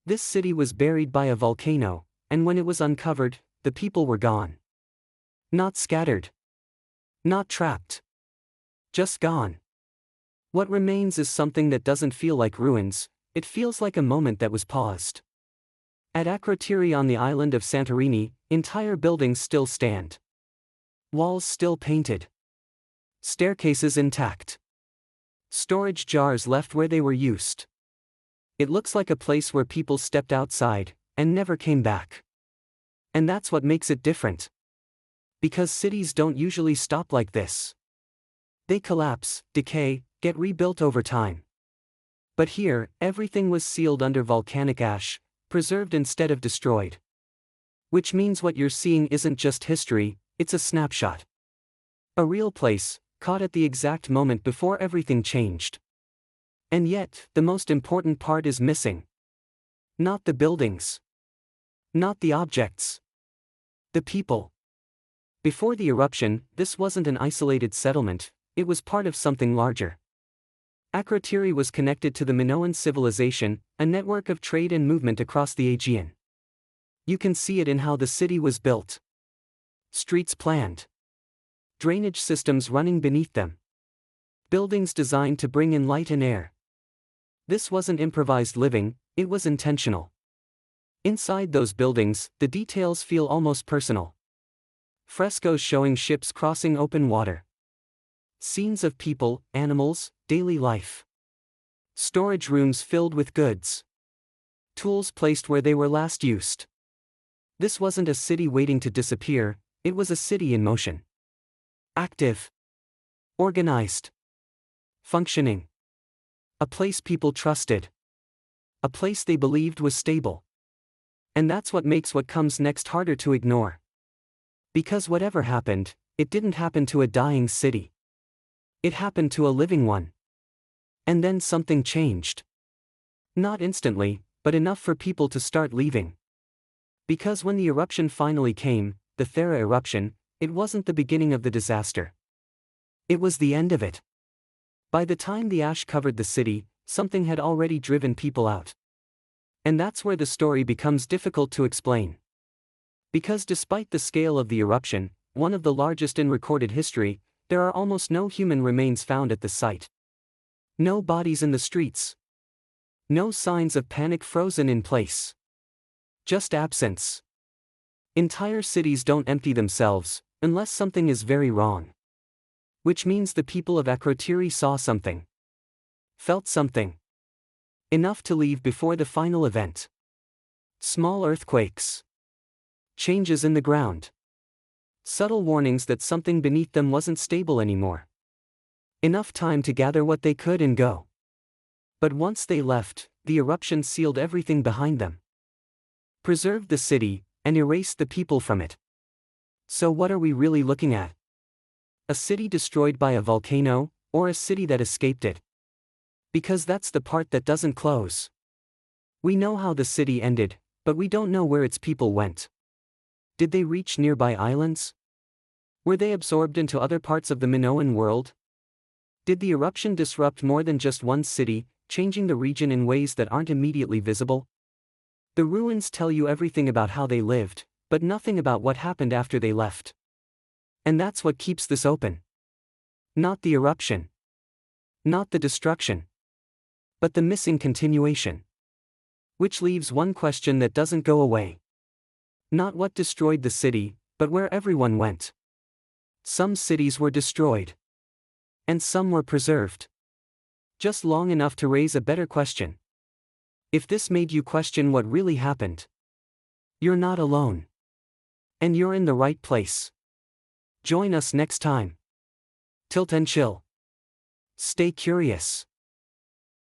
This city was buried by a volcano, and when it was uncovered, the people were gone. Not scattered. Not trapped. Just gone. What remains is something that doesn't feel like ruins, it feels like a moment that was paused. At Akrotiri on the island of Santorini, entire buildings still stand. Walls still painted. Staircases intact. Storage jars left where they were used. It looks like a place where people stepped outside, and never came back. And that's what makes it different. Because cities don't usually stop like this. They collapse, decay, get rebuilt over time. But here, everything was sealed under volcanic ash, preserved instead of destroyed. Which means what you're seeing isn't just history, it's a snapshot. A real place, caught at the exact moment before everything changed. And yet, the most important part is missing. Not the buildings. Not the objects. The people. Before the eruption, this wasn't an isolated settlement, it was part of something larger. Akrotiri was connected to the Minoan civilization, a network of trade and movement across the Aegean. You can see it in how the city was built. Streets planned. Drainage systems running beneath them. Buildings designed to bring in light and air. This wasn't improvised living, it was intentional. Inside those buildings, the details feel almost personal. Frescoes showing ships crossing open water. Scenes of people, animals, daily life. Storage rooms filled with goods. Tools placed where they were last used. This wasn't a city waiting to disappear, it was a city in motion. Active. Organized. Functioning. A place people trusted. A place they believed was stable. And that's what makes what comes next harder to ignore. Because whatever happened, it didn't happen to a dying city. It happened to a living one. And then something changed. Not instantly, but enough for people to start leaving. Because when the eruption finally came, the Thera eruption, it wasn't the beginning of the disaster. It was the end of it. By the time the ash covered the city, something had already driven people out. And that's where the story becomes difficult to explain. Because despite the scale of the eruption, one of the largest in recorded history, there are almost no human remains found at the site. No bodies in the streets. No signs of panic frozen in place. Just absence. Entire cities don't empty themselves, unless something is very wrong. Which means the people of Akrotiri saw something. Felt something. Enough to leave before the final event. Small earthquakes. Changes in the ground. Subtle warnings that something beneath them wasn't stable anymore. Enough time to gather what they could and go. But once they left, the eruption sealed everything behind them. Preserved the city, and erased the people from it. So what are we really looking at? A city destroyed by a volcano, or a city that escaped it? Because that's the part that doesn't close. We know how the city ended, but we don't know where its people went. Did they reach nearby islands? Were they absorbed into other parts of the Minoan world? Did the eruption disrupt more than just one city, changing the region in ways that aren't immediately visible? The ruins tell you everything about how they lived, but nothing about what happened after they left. And that's what keeps this open. Not the eruption. Not the destruction. But the missing continuation. Which leaves one question that doesn't go away. Not what destroyed the city, but where everyone went. Some cities were destroyed. And some were preserved. Just long enough to raise a better question. If this made you question what really happened, you're not alone. And you're in the right place. Join us next time. Tilt and chill. Stay curious.